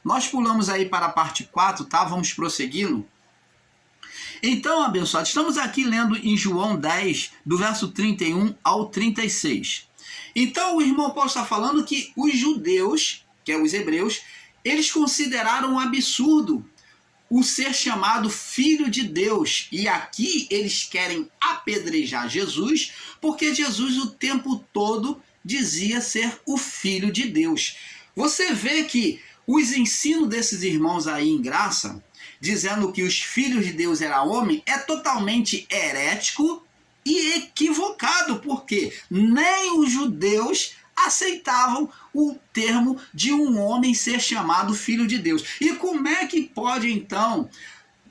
Nós pulamos aí para a parte 4, tá? Vamos prosseguindo. Então, abençoados, estamos aqui lendo em João 10, do verso 31 ao 36. Então, o irmão Paulo está falando que os judeus, que é os hebreus, eles consideraram um absurdo o ser chamado Filho de Deus. E aqui eles querem apedrejar Jesus, porque Jesus o tempo todo dizia ser o Filho de Deus. Você vê que os ensinos desses irmãos aí em graça, dizendo que os filhos de Deus eram homem, é totalmente herético e equivocado, porque nem os judeus aceitavam o termo de um homem ser chamado filho de Deus. E como é que pode então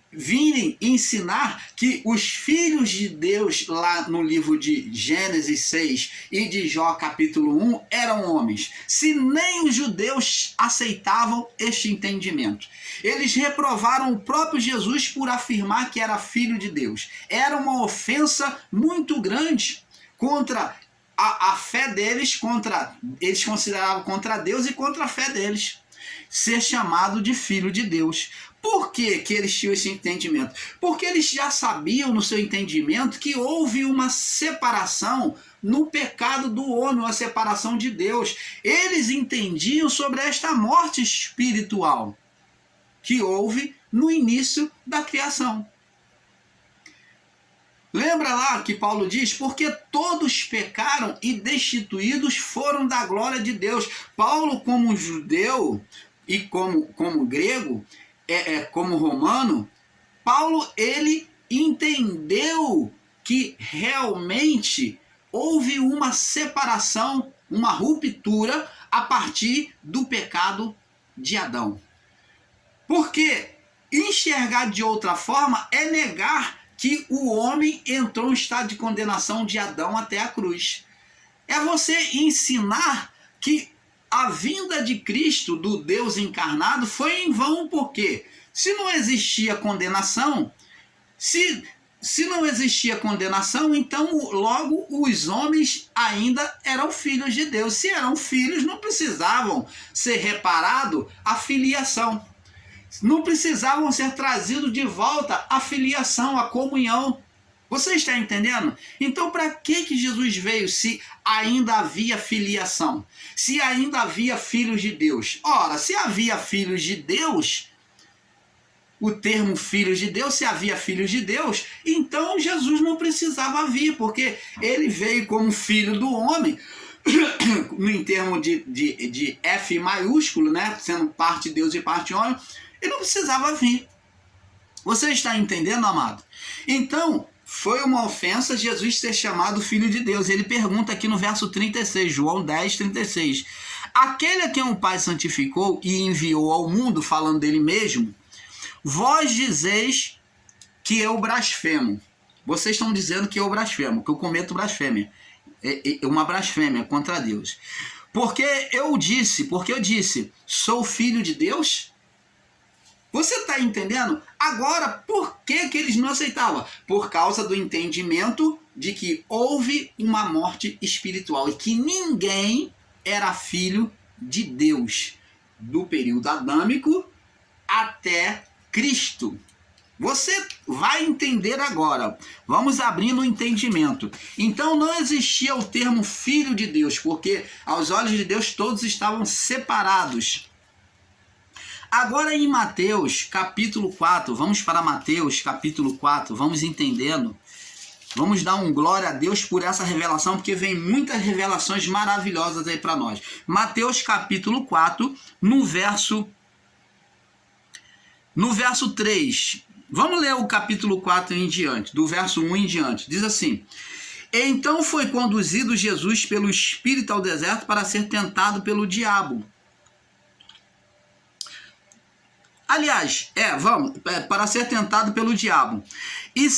virem ensinar que os filhos de Deus lá no livro de Gênesis 6 e de Jó capítulo 1 eram homens, se nem os judeus aceitavam este entendimento? Eles reprovaram o próprio Jesus por afirmar que era filho de Deus. Era uma ofensa muito grande contra a fé deles, eles consideravam contra Deus e contra a fé deles, ser chamado de filho de Deus. Por que eles tinham esse entendimento? Porque eles já sabiam no seu entendimento que houve uma separação no pecado do homem, uma separação de Deus. Eles entendiam sobre esta morte espiritual que houve no início da criação. Lembra lá que Paulo diz, porque todos pecaram e destituídos foram da glória de Deus. Paulo, como judeu e como grego, como romano, Paulo, ele entendeu que realmente houve uma separação, uma ruptura a partir do pecado de Adão. Porque enxergar de outra forma é negar que o homem entrou em estado de condenação de Adão até a cruz. É você ensinar que a vinda de Cristo, do Deus encarnado, foi em vão, porque se não existia condenação, se não existia condenação, então logo os homens ainda eram filhos de Deus. Se eram filhos, não precisavam ser reparado a filiação. Não precisavam ser trazidos de volta a filiação, a comunhão. Você está entendendo? Então, para que Jesus veio se ainda havia filiação? Se ainda havia filhos de Deus? Ora, se havia filhos de Deus, o termo filhos de Deus, se havia filhos de Deus, então Jesus não precisava vir, porque ele veio como filho do homem, em termo de F maiúsculo, né? Sendo parte Deus e parte homem, ele não precisava vir. Você está entendendo, amado? Então, foi uma ofensa Jesus ser chamado Filho de Deus. Ele pergunta aqui no verso 36, João 10, 36. Aquele a quem o Pai santificou e enviou ao mundo, falando dele mesmo, vós dizeis que eu blasfemo. Vocês estão dizendo que eu blasfemo, que eu cometo blasfêmia. É uma blasfêmia contra Deus. Porque eu disse, sou filho de Deus? Você está entendendo? Agora, por que eles não aceitavam? Por causa do entendimento de que houve uma morte espiritual e que ninguém era filho de Deus, do período adâmico até Cristo. Você vai entender agora. Vamos abrindo o entendimento. Então não existia o termo filho de Deus, porque aos olhos de Deus todos estavam separados. Agora em Mateus capítulo 4, vamos para Mateus capítulo 4, vamos entendendo. Vamos dar um glória a Deus por essa revelação, porque vem muitas revelações maravilhosas aí para nós. Mateus capítulo 4, no verso 3. Vamos ler o capítulo 4 em diante, do verso 1 em diante. Diz assim: então foi conduzido Jesus pelo Espírito ao deserto para ser tentado pelo diabo. Aliás, para ser tentado pelo diabo. E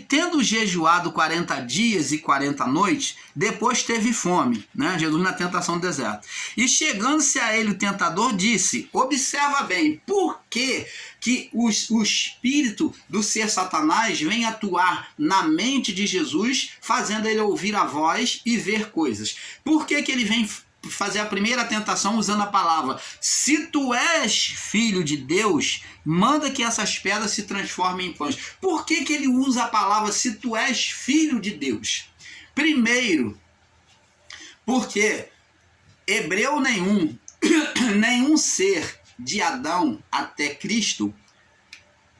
tendo jejuado 40 dias e 40 noites, depois teve fome, né? Jesus na tentação do deserto. E chegando-se a ele o tentador, disse, observa bem, por que o espírito do ser Satanás vem atuar na mente de Jesus, fazendo ele ouvir a voz e ver coisas? Por que ele vem fazer a primeira tentação usando a palavra: se tu és filho de Deus, manda que essas pedras se transformem em pães. Por que ele usa a palavra se tu és filho de Deus? Primeiro, porque hebreu nenhum ser de Adão até Cristo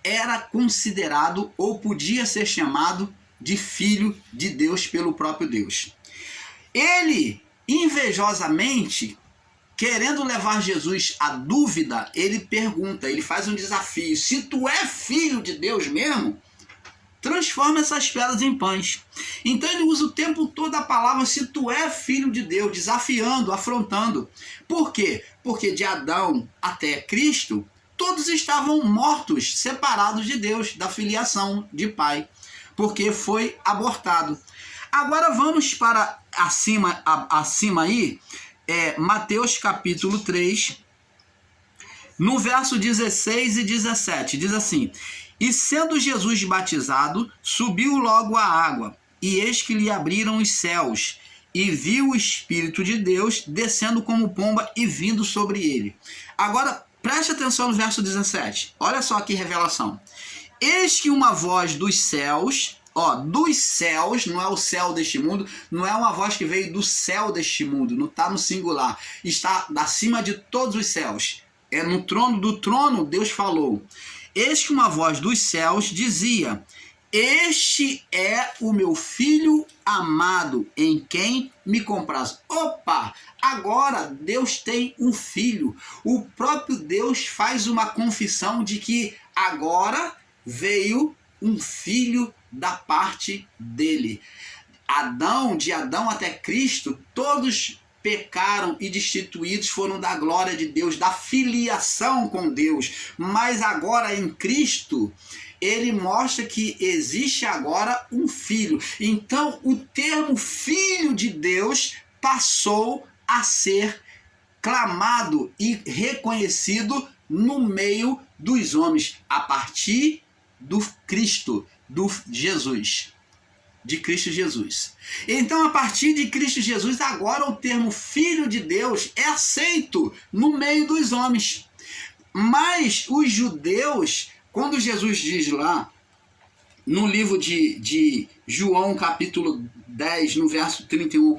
era considerado ou podia ser chamado de filho de Deus pelo próprio Deus. Ele, invejosamente, querendo levar Jesus à dúvida, ele pergunta, ele faz um desafio: se tu é filho de Deus mesmo, transforma essas pedras em pães. Então ele usa o tempo todo a palavra se tu é filho de Deus, desafiando, afrontando. Por quê? Porque de Adão até Cristo, todos estavam mortos, separados de Deus, da filiação de pai, porque foi abortado. Agora vamos para acima aí, Mateus capítulo 3, no verso 16 e 17, diz assim: e sendo Jesus batizado, subiu logo a água, e eis que lhe abriram os céus, e viu o Espírito de Deus descendo como pomba e vindo sobre ele. Agora, preste atenção no verso 17. Olha só que revelação. Eis que uma voz dos céus, dos céus, não é o céu deste mundo, não é uma voz que veio do céu deste mundo, não está no singular, está acima de todos os céus. É no trono do trono, Deus falou. Eis que uma voz dos céus dizia: este é o meu filho amado, em quem me comprazo. Opa! Agora Deus tem um filho. O próprio Deus faz uma confissão de que agora veio um filho da parte dele. De Adão até Cristo, todos pecaram e destituídos foram da glória de Deus, da filiação com Deus. Mas agora em Cristo, ele mostra que existe agora um filho. Então o termo filho de Deus passou a ser clamado e reconhecido no meio dos homens, a partir do Cristo, de Cristo Jesus. Então, a partir de Cristo Jesus, agora o termo filho de Deus é aceito no meio dos homens. Mas os judeus, quando Jesus diz lá, no livro de João, capítulo 10, no verso 31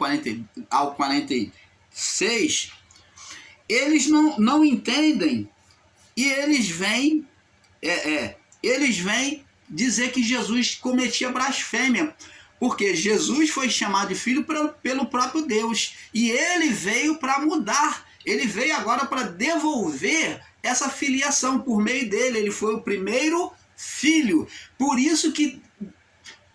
ao 46, eles não entendem e eles vêm dizer que Jesus cometia blasfêmia, porque Jesus foi chamado de filho pelo próprio Deus, e ele veio para mudar, ele veio agora para devolver essa filiação por meio dele. Ele foi o primeiro filho, por isso que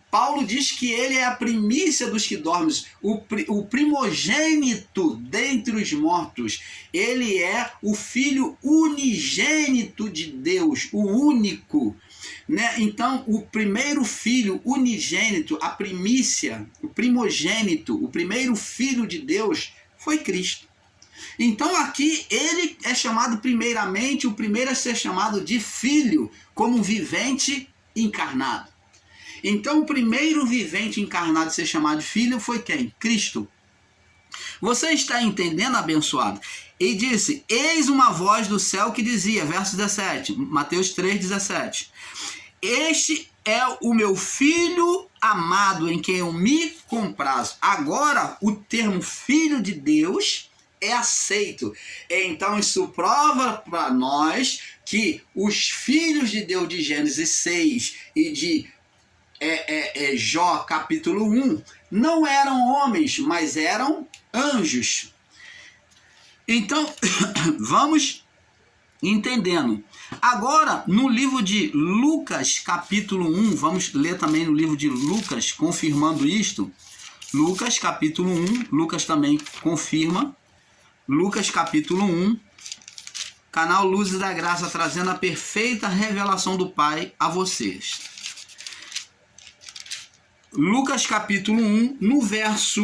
Paulo diz que ele é a primícia dos que dormem, o primogênito dentre os mortos. Ele é o filho unigênito de Deus, o único. Né? Então, o primeiro filho unigênito, a primícia, o primogênito, o primeiro filho de Deus foi Cristo. Então, aqui, ele é chamado primeiramente, o primeiro a ser chamado de filho, como vivente encarnado. Então, o primeiro vivente encarnado a ser chamado de filho foi quem? Cristo. Você está entendendo, abençoado? E disse: eis uma voz do céu que dizia, verso 17, Mateus 3, 17. Este é o meu filho amado, em quem eu me comprazo. Agora, o termo filho de Deus é aceito. Então, isso prova para nós que os filhos de Deus de Gênesis 6 e de Jó, capítulo 1, não eram homens, mas eram anjos. Então, vamos entendendo. Agora, no livro de Lucas, capítulo 1, vamos ler também no livro de Lucas, confirmando isto. Lucas, capítulo 1, Lucas também confirma. Lucas, capítulo 1, canal Luzes da Graça, trazendo a perfeita revelação do Pai a vocês. Lucas, capítulo 1, no verso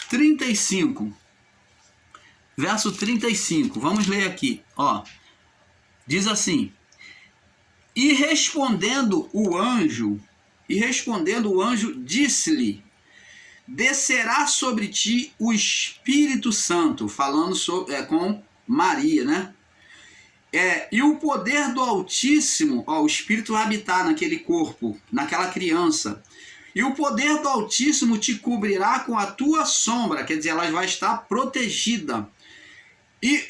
35. Verso 35, vamos ler aqui, diz assim: e respondendo o anjo, disse-lhe: descerá sobre ti o Espírito Santo, falando com Maria, né? E o poder do Altíssimo, o Espírito vai habitar naquele corpo, naquela criança. E o poder do Altíssimo te cobrirá com a tua sombra, quer dizer, ela vai estar protegida. E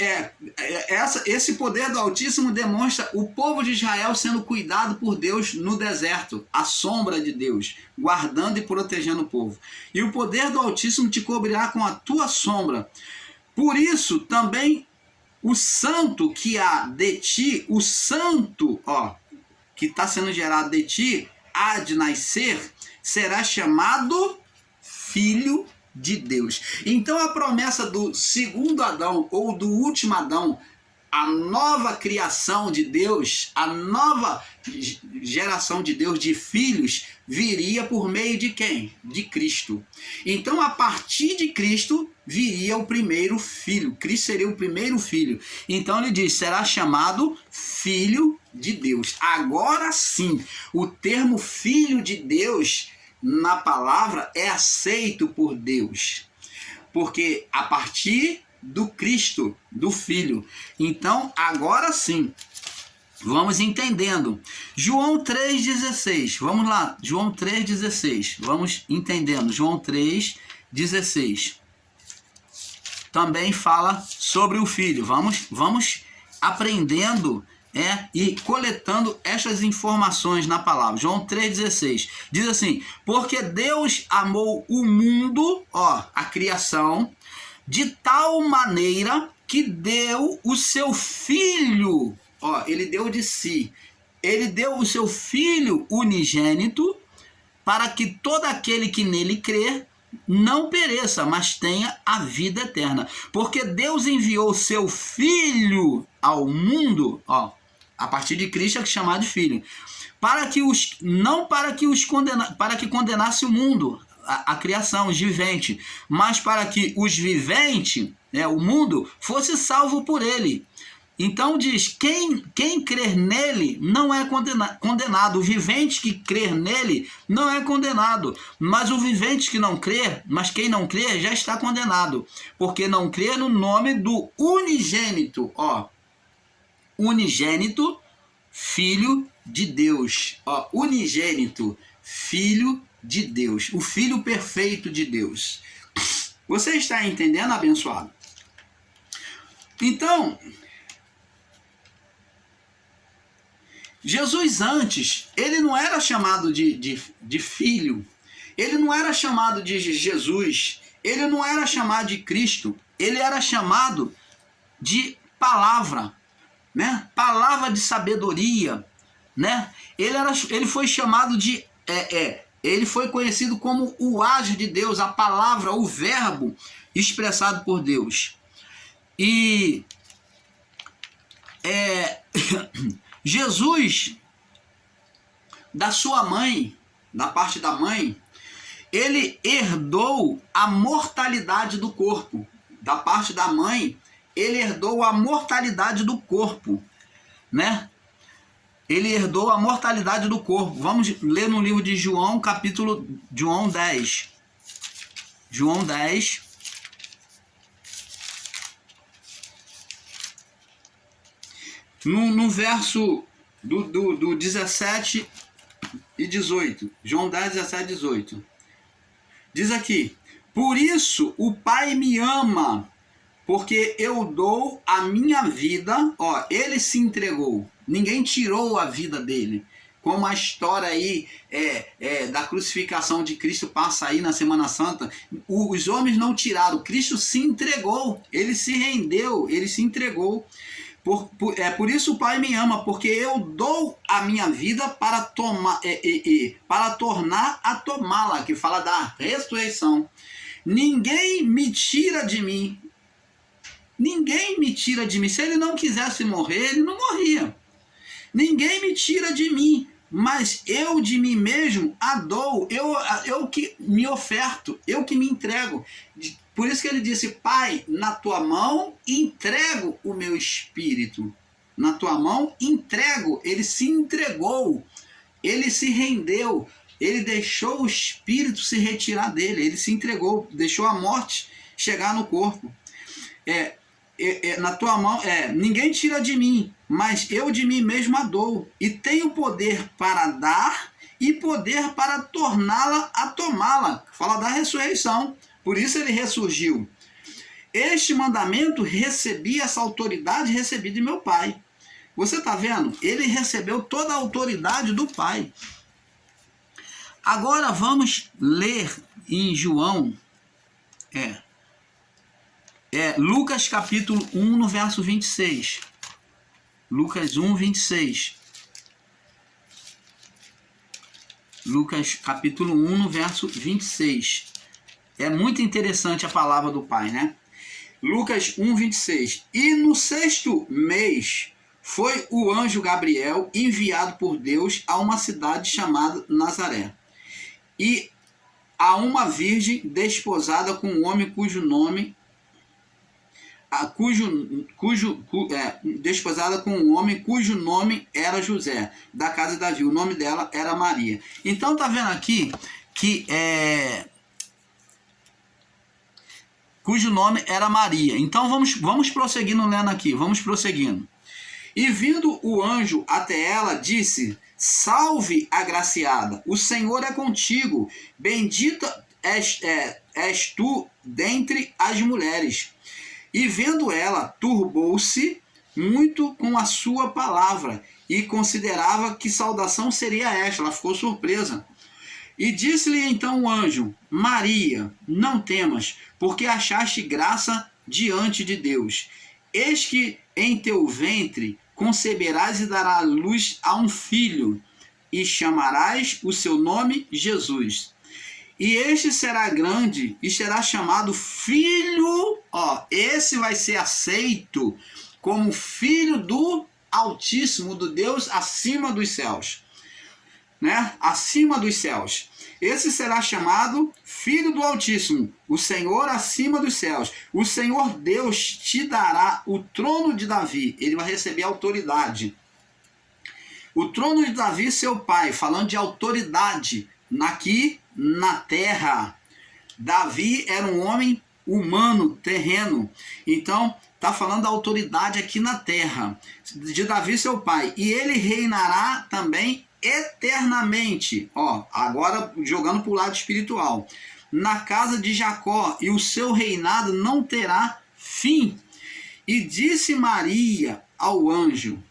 esse poder do Altíssimo demonstra o povo de Israel sendo cuidado por Deus no deserto, a sombra de Deus, guardando e protegendo o povo. E o poder do Altíssimo te cobrirá com a tua sombra. Por isso, também o santo que há de ti, o santo que está sendo gerado de ti, há de nascer, será chamado Filho de Deus. Então a promessa do segundo Adão ou do último Adão, a nova criação de Deus, a nova geração de Deus de filhos, viria por meio de quem? De Cristo. Então a partir de Cristo viria o primeiro filho. Cristo seria o primeiro filho. Então ele diz, será chamado Filho de Deus. Agora sim, o termo Filho de Deus na palavra é aceito por Deus, porque a partir do Cristo, do Filho. Então, agora sim, vamos entendendo. João 3,16, vamos lá, João 3,16, vamos entendendo. João 3,16 também fala sobre o Filho. Vamos aprendendo e coletando estas informações na palavra. João 3,16 diz assim: porque Deus amou o mundo, a criação, de tal maneira que deu o seu Filho, ele deu de si, ele deu o seu Filho unigênito, para que todo aquele que nele crê não pereça, mas tenha a vida eterna. Porque Deus enviou o seu Filho ao mundo, a partir de Cristo é chamado de Filho, para que condenasse o mundo, a criação, os viventes, mas para que os viventes, o mundo, fosse salvo por ele. Então diz, quem crer nele não é condenado. O vivente que crer nele não é condenado. Mas o vivente que não crer, mas quem não crer já está condenado, porque não crê no nome do unigênito, unigênito, Filho de Deus. Unigênito, Filho de Deus. O Filho perfeito de Deus. Você está entendendo, abençoado? Então, Jesus antes, ele não era chamado de filho, ele não era chamado de Jesus, ele não era chamado de Cristo, ele era chamado de palavra, né? Palavra de sabedoria, né? Ele foi chamado de, ele foi conhecido como o ágio de Deus, a palavra, o verbo expressado por Deus. E Jesus, da sua mãe, da parte da mãe, ele herdou a mortalidade do corpo. Da parte da mãe, ele herdou a mortalidade do corpo, né? Ele herdou a mortalidade do corpo. Vamos ler no livro de João, João 10. João 10. No verso do 17 e 18. João 10, 17 e 18. Diz aqui: por isso o Pai me ama, porque eu dou a minha vida. Ele se entregou. Ninguém tirou a vida dele. Como a história aí da crucificação de Cristo passa aí na Semana Santa. Os homens não tiraram. Cristo se entregou. Ele se rendeu. Ele se entregou. Por isso o Pai me ama, porque eu dou a minha vida para tornar a tomá-la, que fala da ressurreição. Ninguém me tira de mim. Ninguém me tira de mim. Se ele não quisesse morrer, ele não morria. Ninguém me tira de mim, mas eu de mim mesmo a dou. Eu que me oferto, eu que me entrego. Por isso que ele disse: Pai, na tua mão entrego o meu espírito. Na tua mão entrego. Ele se entregou. Ele se rendeu. ele deixou o espírito se retirar dele, ele se entregou, deixou a morte chegar no corpo. Na tua mão, ninguém tira de mim, mas eu de mim mesmo a dou, e tenho poder para dar e poder para torná-la a tomá-la. Fala da ressurreição, por isso ele ressurgiu. Este mandamento recebi, essa autoridade recebi de meu Pai. Você está vendo? Ele recebeu toda a autoridade do Pai. Agora vamos ler em João, Lucas capítulo 1, no verso 26. Lucas 1, 26. Lucas capítulo 1, no verso 26. É muito interessante a palavra do Pai, né? Lucas 1, 26. E no 6º mês foi o anjo Gabriel enviado por Deus a uma cidade chamada Nazaré, e a uma virgem desposada com um homem cujo nome era José, da casa de Davi. O nome dela era Maria. Então tá vendo aqui que cujo nome era Maria. Então vamos prosseguindo lendo aqui, vamos prosseguindo. E vindo o anjo até ela, disse: salve, agraciada, o Senhor é contigo, bendita és tu dentre as mulheres. E vendo ela, turbou-se muito com a sua palavra, e considerava que saudação seria esta. Ela ficou surpresa. E disse-lhe então o anjo: Maria, não temas, porque achaste graça diante de Deus. Eis que em teu ventre conceberás e darás luz a um filho, e chamarás o seu nome Jesus. E este será grande e será chamado Filho, esse vai ser aceito como Filho do Altíssimo, do Deus acima dos céus, né? Acima dos céus. Esse será chamado Filho do Altíssimo, o Senhor acima dos céus. O Senhor Deus te dará o trono de Davi. Ele vai receber autoridade. O trono de Davi, seu pai, falando de autoridade aqui na terra. Davi era um homem humano, terreno. Então, está falando da autoridade aqui na terra. De Davi, seu pai. E ele reinará também eternamente, agora jogando para o lado espiritual, na casa de Jacó, e o seu reinado não terá fim. E disse Maria ao anjo: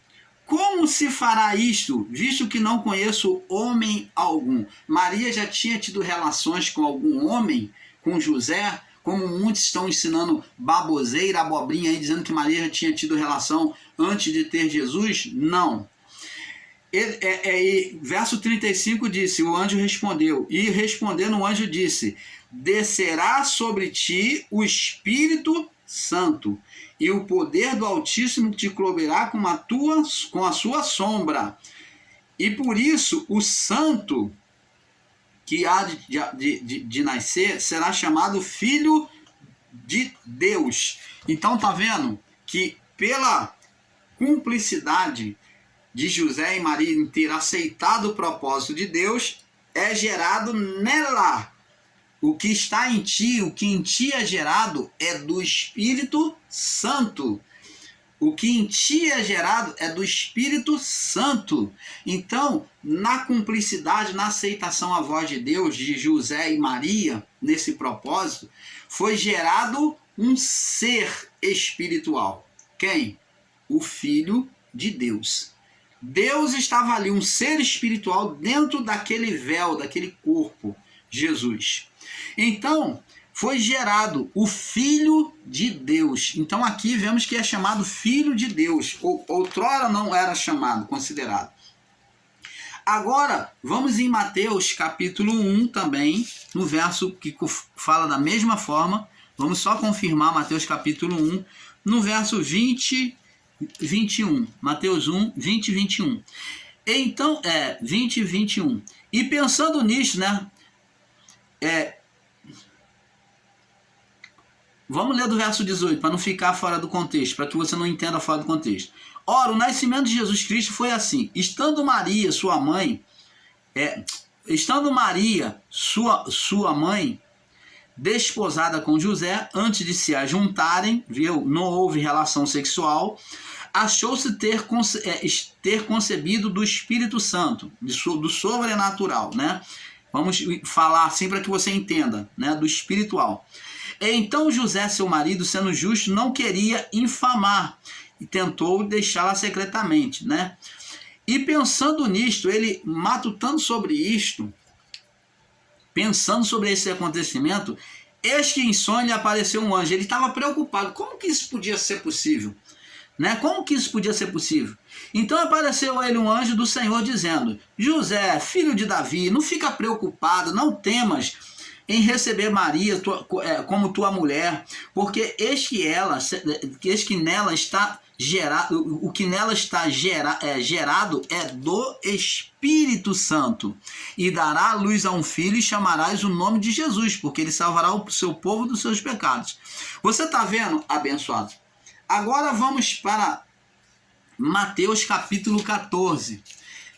como se fará isto, visto que não conheço homem algum? Maria já tinha tido relações com algum homem, com José, como muitos estão ensinando baboseira, abobrinha aí, dizendo que Maria já tinha tido relação antes de ter Jesus? Não. Verso 35 disse: o anjo respondeu, e respondendo o anjo disse: descerá sobre ti o Espírito Santo, e o poder do Altíssimo te cobrirá com a sua sombra, e por isso o santo que há de nascer será chamado Filho de Deus. Então tá vendo que pela cumplicidade de José e Maria em ter aceitado o propósito de Deus, é gerado nela. O que está em ti, o que em ti é gerado é do Espírito Santo. O que em ti é gerado é do Espírito Santo. Então, na cumplicidade, na aceitação à voz de Deus, de José e Maria, nesse propósito, foi gerado um ser espiritual. Quem? O Filho de Deus. Deus estava ali, um ser espiritual dentro daquele véu, daquele corpo, Jesus. Então, foi gerado o Filho de Deus. Então aqui vemos que é chamado Filho de Deus. Outrora não era chamado, considerado. Agora, vamos em Mateus capítulo 1 também, no verso que fala da mesma forma. Vamos só confirmar Mateus capítulo 1, no verso 20 21. Mateus 1, 20 e 21. Então, 20 e 21. E pensando nisso, né? Vamos ler do verso 18, para não ficar fora do contexto, para que você não entenda fora do contexto. Ora, o nascimento de Jesus Cristo foi assim: estando Maria, sua mãe, estando Maria, sua mãe, desposada com José, antes de se ajuntarem, viu? Não houve relação sexual, achou-se ter concebido do Espírito Santo, do sobrenatural, né? Vamos falar assim para que você entenda, né? Do espiritual. Então José, seu marido, sendo justo, não queria infamar e tentou deixá-la secretamente, né? E pensando nisto, ele matutando sobre isto, pensando sobre esse acontecimento, eis que em sonho lhe apareceu um anjo. Ele estava preocupado. Como que isso podia ser possível? Né? Como que isso podia ser possível? Então apareceu a ele um anjo do Senhor dizendo: José, filho de Davi, não fica preocupado, não temas em receber Maria como tua mulher, porque eis que nela está gerado, o que nela está gerado é do Espírito Santo, e dará à luz a um filho e chamarás o nome de Jesus, porque ele salvará o seu povo dos seus pecados. Você está vendo, abençoado? Agora vamos para Mateus capítulo 14.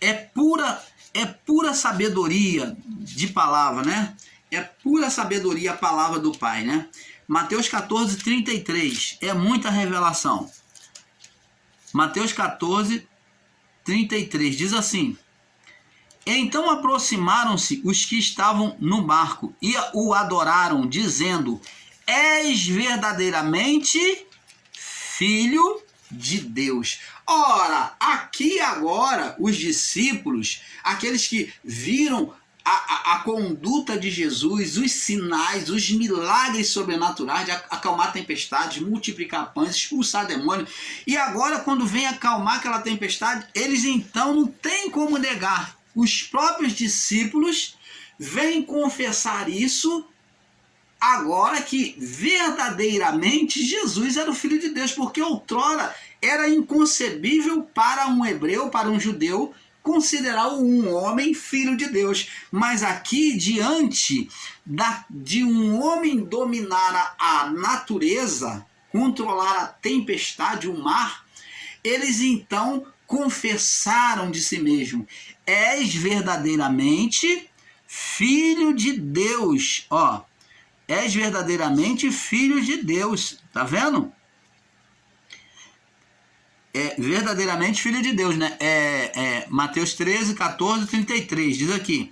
É pura sabedoria de palavra, né? É pura sabedoria a palavra do Pai, né? Mateus 14, 33. É muita revelação. Mateus 14, 33. Diz assim: então aproximaram-se os que estavam no barco e o adoraram, dizendo: és verdadeiramente Filho de Deus. Ora, aqui agora os discípulos, aqueles que viram a conduta de Jesus, os sinais, os milagres sobrenaturais de acalmar tempestades, multiplicar pães, expulsar demônios, e agora quando vem acalmar aquela tempestade, eles então não tem como negar. Os próprios discípulos vêm confessar isso agora, que verdadeiramente Jesus era o Filho de Deus, porque outrora era inconcebível para um hebreu, para um judeu, considerar um homem filho de Deus. Mas aqui, diante de um homem dominar a natureza, controlar a tempestade, o mar, eles então confessaram de si mesmo: és verdadeiramente Filho de Deus. Ó, és verdadeiramente Filho de Deus. Tá vendo? É verdadeiramente Filho de Deus, né? Mateus 13, 14, 33. Diz aqui.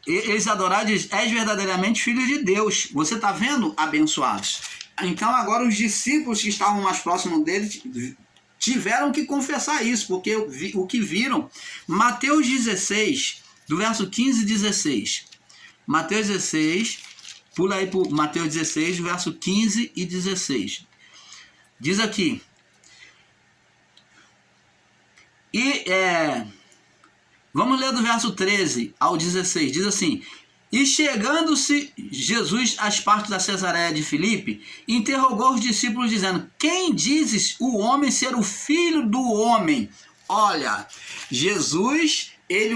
Eles adoraram, diz: és verdadeiramente Filho de Deus. Você tá vendo, abençoados? Então agora os discípulos que estavam mais próximos deles tiveram que confessar isso, porque o que viram. Mateus 16, do verso 15 e 16. Mateus 16, pula aí para Mateus 16, verso 15 e 16. Diz aqui. Vamos ler do verso 13 ao 16. Diz assim: e chegando-se Jesus às partes da Cesareia de Filipe, interrogou os discípulos dizendo: quem dizes o homem ser o filho do homem? Olha, Jesus, ele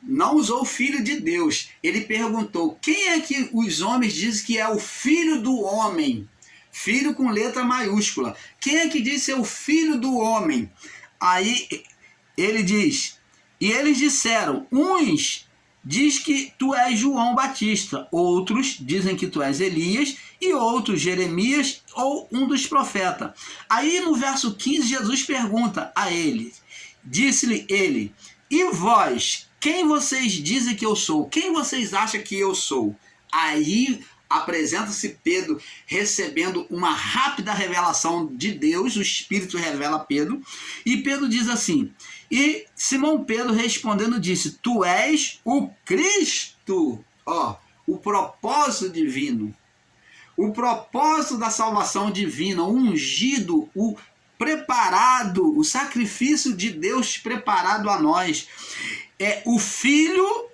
não usou o filho de Deus. Ele perguntou: quem é que os homens dizem que é o filho do homem? Filho com letra maiúscula. Quem é que diz ser o filho do homem? Aí ele diz: e eles disseram, uns diz que tu és João Batista, outros dizem que tu és Elias, e outros Jeremias ou um dos profetas. Aí no verso 15 Jesus pergunta a eles, disse-lhe ele: e vós, quem vocês dizem que eu sou? Quem vocês acham que eu sou? Aí apresenta-se Pedro recebendo uma rápida revelação de Deus, o Espírito revela a Pedro, e Pedro diz assim, e Simão Pedro respondendo disse: tu és o Cristo, o propósito divino, o propósito da salvação divina, o ungido, o preparado, o sacrifício de Deus preparado a nós, é o filho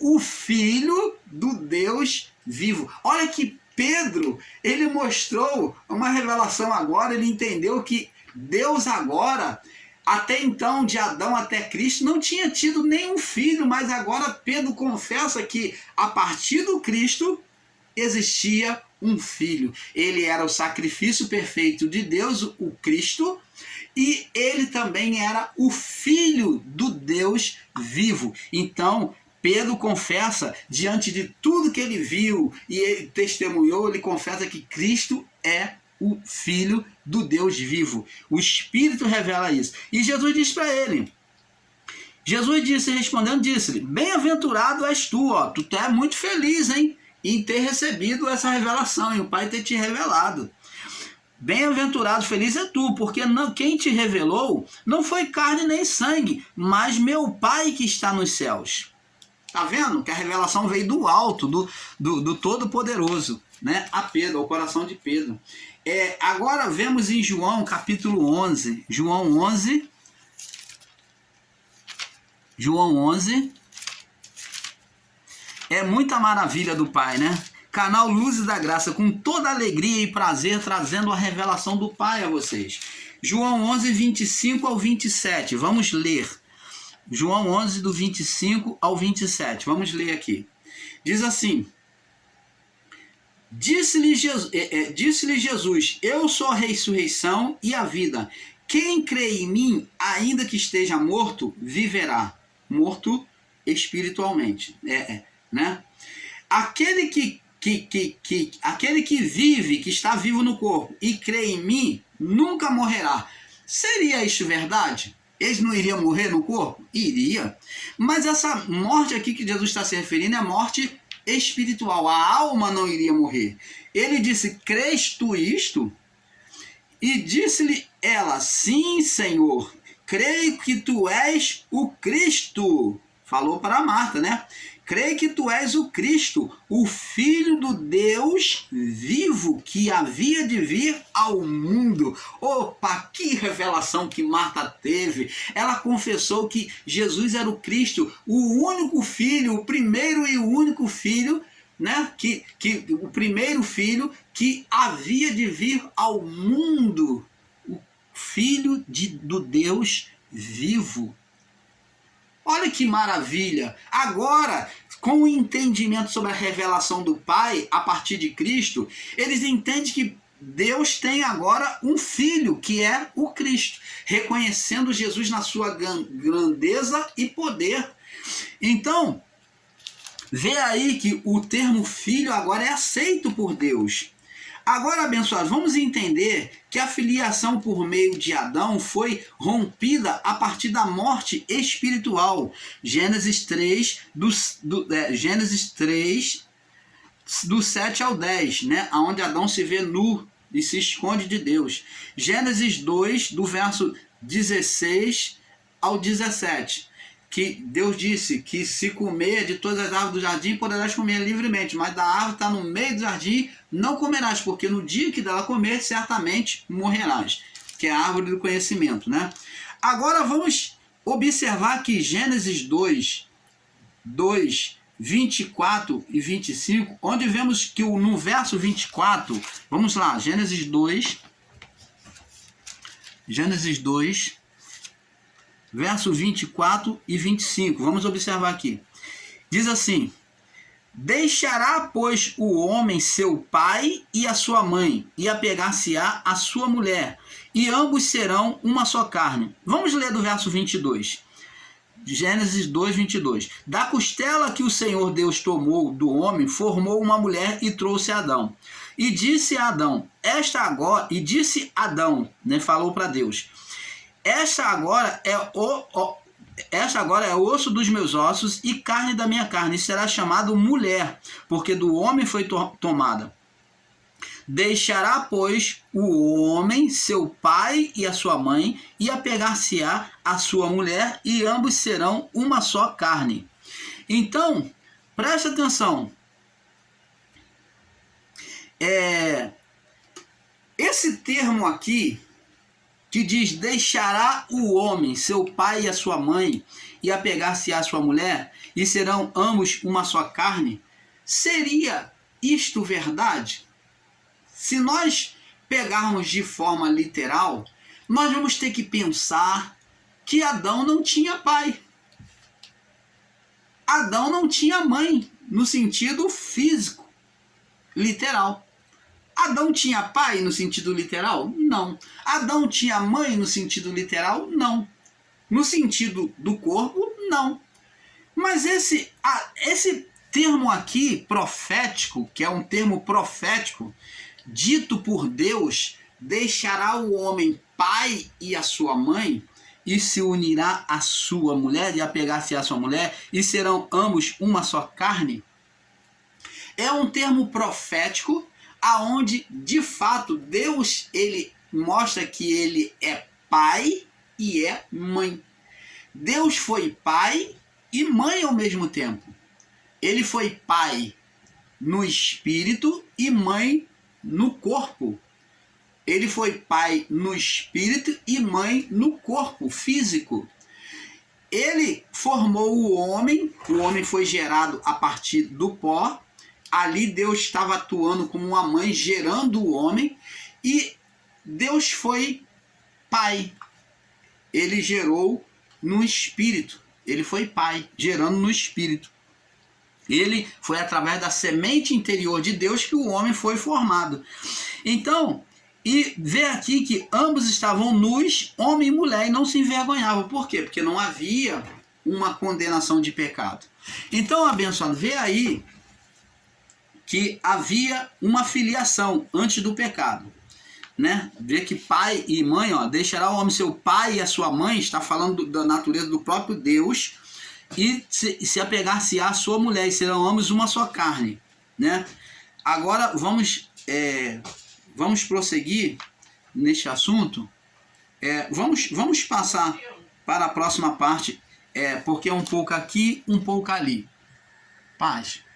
do Deus vivo. Olha que Pedro, ele mostrou uma revelação agora, ele entendeu que Deus agora, até então, de Adão até Cristo, não tinha tido nenhum filho, mas agora Pedro confessa que a partir do Cristo existia um filho. Ele era o sacrifício perfeito de Deus, o Cristo, e ele também era o Filho do Deus vivo. Então, Pedro confessa, diante de tudo que ele viu e ele testemunhou, ele confessa que Cristo é o Filho do Deus vivo. O Espírito revela isso. E Jesus diz para ele, Jesus disse, respondendo, disse-lhe, bem-aventurado és tu, ó, tu é muito feliz, hein, em ter recebido essa revelação, e o Pai ter te revelado. Bem-aventurado, feliz é tu, porque não, quem te revelou não foi carne nem sangue, mas meu Pai que está nos céus. Tá vendo? Que a revelação veio do alto, do Todo-Poderoso, né? A Pedro, ao coração de Pedro. Agora vemos em João capítulo 11. João 11. É muita maravilha do Pai, né? Canal Luzes da Graça, com toda alegria e prazer, trazendo a revelação do Pai a vocês. João 11, 25 ao 27. Vamos ler. João 11, do 25 ao 27. Vamos ler aqui. Diz assim: Disse-lhe Jesus, eu sou a ressurreição e a vida. Quem crê em mim, ainda que esteja morto, viverá. Morto espiritualmente. Né? Aquele que vive, que está vivo no corpo e crê em mim, nunca morrerá. Seria isso verdade? Eles não iriam morrer no corpo? Iria. Mas essa morte aqui que Jesus está se referindo é morte espiritual. A alma não iria morrer. Ele disse, crês tu isto? E disse-lhe ela, sim, Senhor, creio que tu és o Cristo. Falou para Marta, né? Creio que tu és o Cristo, o Filho do Deus vivo que havia de vir ao mundo. Opa, que revelação que Marta teve. Ela confessou que Jesus era o Cristo, o único Filho, o primeiro e o único Filho, né? O primeiro Filho que havia de vir ao mundo. O Filho do Deus vivo. Olha que maravilha! Agora, com o entendimento sobre a revelação do Pai a partir de Cristo, eles entendem que Deus tem agora um filho, que é o Cristo, reconhecendo Jesus na sua grandeza e poder. Então, vê aí que o termo filho agora é aceito por Deus. Agora, abençoados, vamos entender que a filiação por meio de Adão foi rompida a partir da morte espiritual. Gênesis 3, do 7 ao 10, né? Onde Adão se vê nu e se esconde de Deus. Gênesis 2, do verso 16 ao 17. Que Deus disse que se comer de todas as árvores do jardim, poderás comer livremente, mas da árvore está no meio do jardim, não comerás, porque no dia que dela comer, certamente morrerás. Que é a árvore do conhecimento, né? Agora vamos observar que Gênesis 2, 24 e 25, onde vemos que no verso 24, vamos lá, Gênesis 2, verso 24 e 25. Vamos observar aqui. Diz assim: deixará, pois, o homem seu pai e a sua mãe, e apegar-se-á a sua mulher, e ambos serão uma só carne. Vamos ler do verso 22. Gênesis 2, 22. Da costela que o Senhor Deus tomou do homem, formou uma mulher e trouxe a Adão. E disse a Adão, né, falou para Deus, esta agora é osso dos meus ossos e carne da minha carne, e será chamado mulher, porque do homem foi tomada. Deixará, pois, o homem seu pai e a sua mãe, e apegar-se-á a sua mulher, e ambos serão uma só carne. Então, preste atenção. Esse termo aqui, que diz, deixará o homem, seu pai e a sua mãe, e apegar-se à sua mulher, e serão ambos uma só carne, seria isto verdade? Se nós pegarmos de forma literal, nós vamos ter que pensar que Adão não tinha pai. Adão não tinha mãe, no sentido físico, literal. Adão tinha pai no sentido literal? Não. Adão tinha mãe no sentido literal? Não. No sentido do corpo? Não. Mas esse termo aqui, profético, que é um termo profético, dito por Deus, deixará o homem pai e a sua mãe, e se unirá à sua mulher, e apegar-se à sua mulher, e serão ambos uma só carne. É um termo profético, aonde de fato Deus ele mostra que ele é pai e é mãe. Deus foi pai e mãe ao mesmo tempo. Ele foi pai no espírito e mãe no corpo. Ele foi pai no espírito e mãe no corpo físico. Ele formou o homem foi gerado a partir do pó. Ali Deus estava atuando como uma mãe, gerando o homem, e Deus foi pai. Ele gerou no espírito. Ele foi pai, gerando no espírito. Ele foi através da semente interior de Deus que o homem foi formado. Então, e vê aqui que ambos estavam nus, homem e mulher, e não se envergonhavam. Por quê? Porque não havia uma condenação de pecado. Então, abençoado, vê aí que havia uma filiação antes do pecado, né? Vê que pai e mãe, ó, deixará o homem seu pai e a sua mãe, está falando da natureza do próprio Deus, e se apegar-se à sua mulher, e serão ambos uma só carne, né? Agora vamos prosseguir neste assunto. Vamos passar para a próxima parte, porque é um pouco aqui, um pouco ali. Paz.